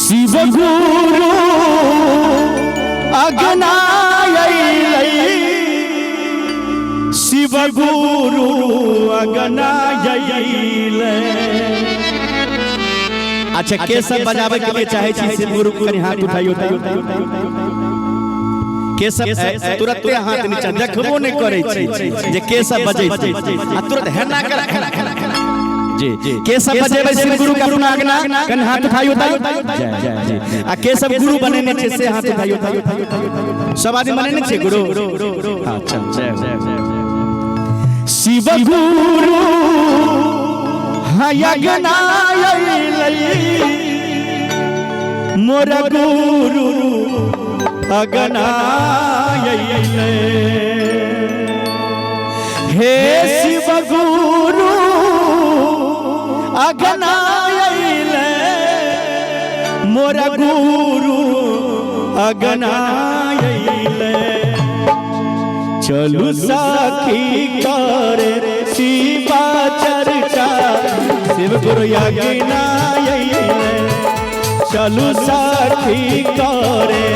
शिव गुरु अगनायलै शिव गुरु अगनायलै। अच्छा के सब बजावे के लिए चाहे छी शिव गुरु कनी हाथ उठाइयो के सब तुरंत हाथ नीचा देखबो नहीं करे छी जे के सब बजै छी आ तुरंत हेना कर जी के सब बजेबै शिव गुरु के अपना आगना कन हाथ उठाइयो जय जी आ के सब गुरु बनेने छे से हाथ उठाइयो सब आदमी बनेने छे गुरु। अच्छा जय शिव गुरु अगनायलै मोर गुरु अगनायलै। हे शिव गुरु अगनायलै मोर गुरु अगनायलै। चलू सखी करे शिवा चर्चा शिव गुरु अगनायलै। चलू सखी करे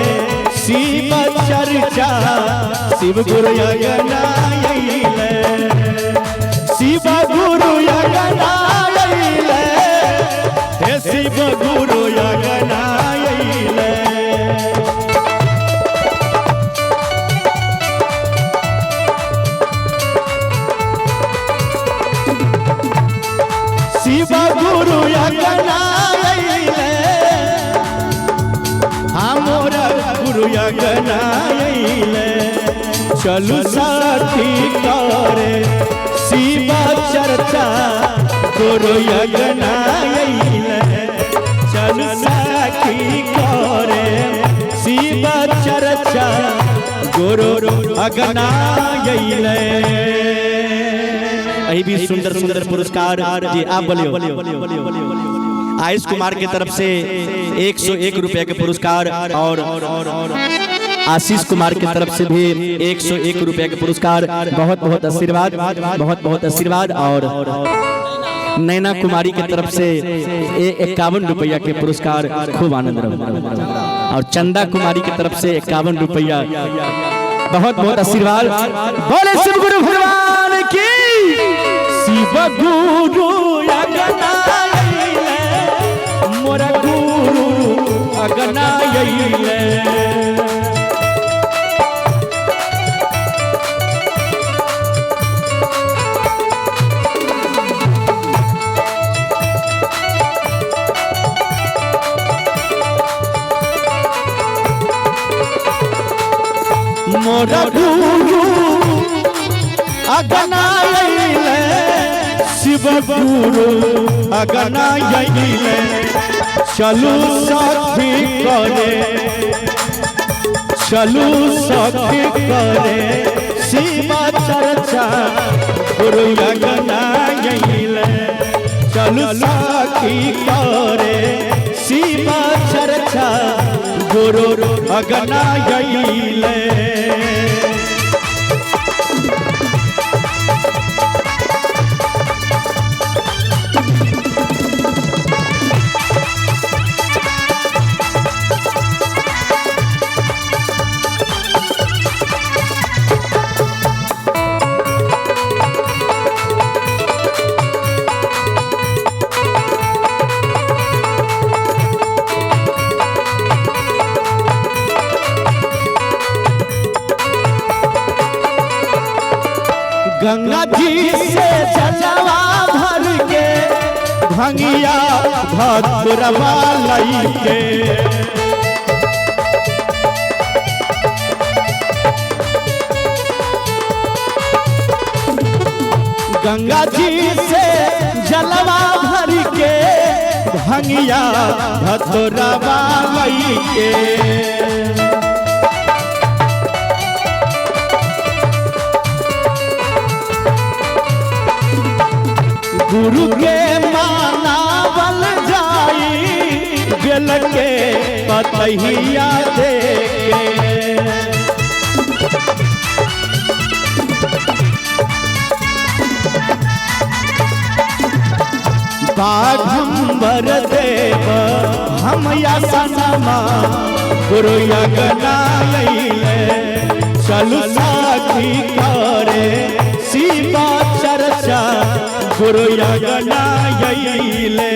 शिव चर्चा शिव गुरु अगनायलै। शिव गुरु अगनायलै हे शिव गुरु अगनायलै। शिव गुरु अगनायलै हमर गुरु अगनायलै। चलू साथी करे शिव चर्चा गुरु अगनायलै। चलू साथी करे शिव चर्चा गुरु अगनायलै। अभी भी सुंदर सुंदर पुरस्कार जी आप बोलियो। आयुष कुमार की तरफ से 101 रुपए के पुरस्कार और आशीष कुमार की तरफ से भी 101 रुपए के पुरस्कार। बहुत बहुत आशीर्वाद बहुत बहुत आशीर्वाद। और नैना कुमारी की तरफ से 51 रुपया के पुरस्कार खूब आनंद रहो। और चंदा कुमारी की तरफ से 51 रुपया बहुत बहुत आशीर्वाद। बोले शिव गुरु भगवान की। शिव गुरु अगनायलै मोर गुरु अगनायलै। मोर गुरु अगनायलै शिव गुरु अगनायलै। चलू सखी करे चलू सखी करे शिव चर्चा गुरु अगनायलै। चलू सखी करे शिव चर्चा गुरु अगनायलै। गंगा जी से जलवा भर के भंगिया भद्रवा लइके। गंगा जी से जलवा भर के भंगिया भद्रवा लइके। गुरु के मानावल जाई बेल के पतहिया दे के। बाघंबर देव हम या सनमा गुरु यगनाइले चलु साखी करे शिवा चर्चा गुरु यगनाइले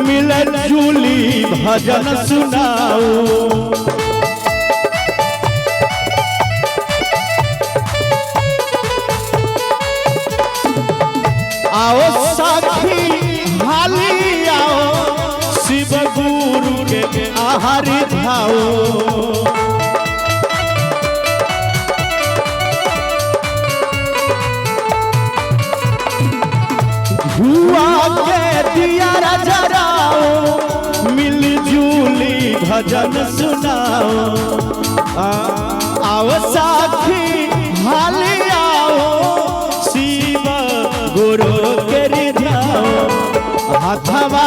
मिलन जुली भजन सुनाओ आओ साखी हाली आओ शिव गुरु के आहारी धाओ हुआ के दिया जराओ मिलजुली भजन सुनाओ आओ साखी हाली आओ शिव गुरु के रिझाओ हथवा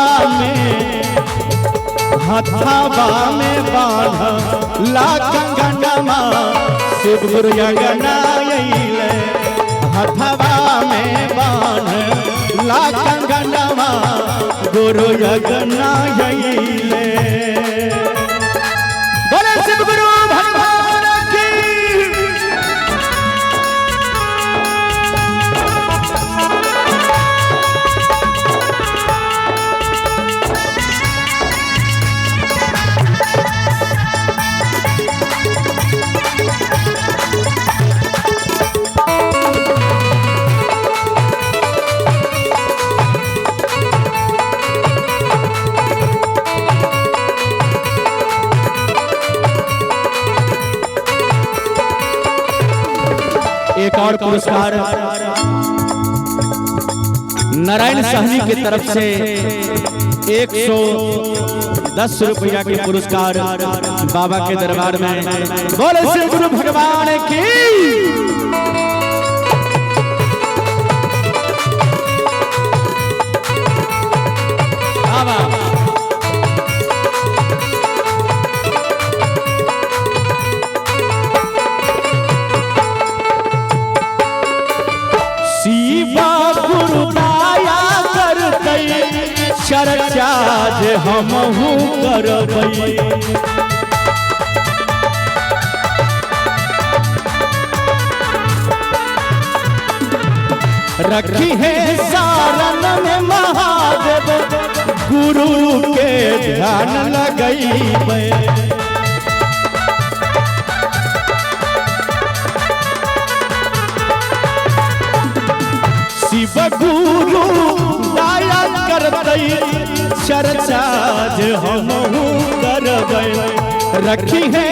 में बांध ला कंगनमा शिव गुरु यगनाइले हथवा में बांध ला कंगनमा गुरु यगनाइले बोले शिव गुरु भगवान की एक और पुरस्कार नारायण सहनी की तरफ से 110 रुपया के पुरस्कार बाबा के दरबार में बोले श्री गुरु भगवान की चर्चा जे हमहू करबै रखी है सारन में महादेव गुरु के ध्यान लगैबै शिव गुरु दया करतै चर्चा जे हमहू करबै रखी है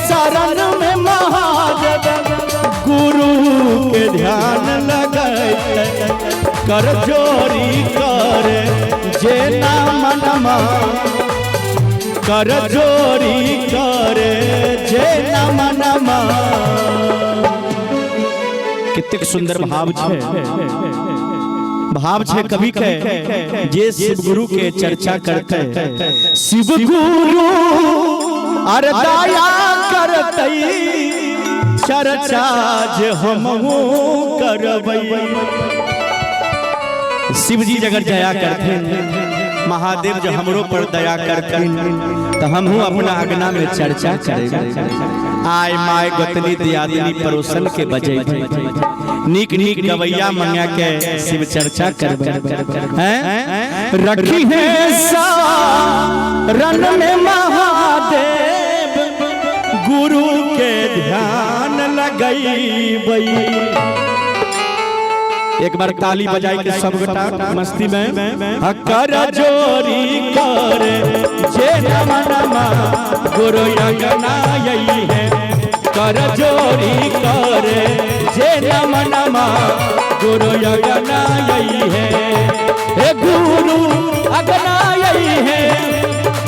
शरण में महादेव गुरु के ध्यान लगैतै कर जोरी करे जे नामनमा कर जोरी करे जे नामनमा कितने सुंदर भाव छे कवि के जे शिव गुरु के चर्चा करते शिव गुरु अरे दया करते चर्चा जे हमहू करबै शिव जी अगर जया करते महादेव जो हमरो पर दया करथिन तो हमहू अपना अगना में चर्चा करें। आय माय गोतनी दियादिनी परोसन के बजे नीक नीक गवैया मंगा के शिव चर्चा करबे हैं। रखी है रन में महादेव गुरु के ध्यान लगई। एक बार ताली बजाई के सब गोटा मस्ती में कर जोरी कर जे नमा नमा गुरु अंगना यही है। कर जोरी कर जे नमा नमा गुरु अंगना यही है। हे गुरु अंगना यही है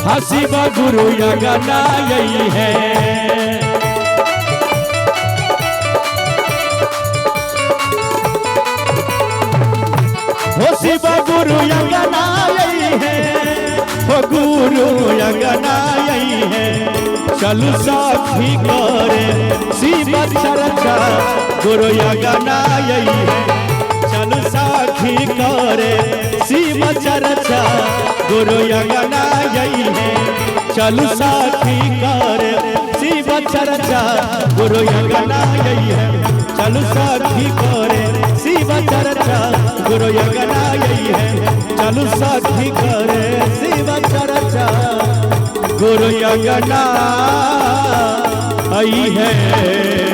हसीबा गुरु अंगना यही है। शिवा गुरु अंगना यही है। हो गुरु अंगना यही है। चलू साथी करे शिव चर्चा गुरु अंगना यही है। चलू साथी करे शिव चर्चा गुरु अंगना यही है। चलू साथी करे शिव चर्चा गुरु अंगना यही है। चलू साथी करे शिव चर्चा गुरु अंगना यही है। चलू साथी करे शिव चर्चा गुरु अंगना यही है।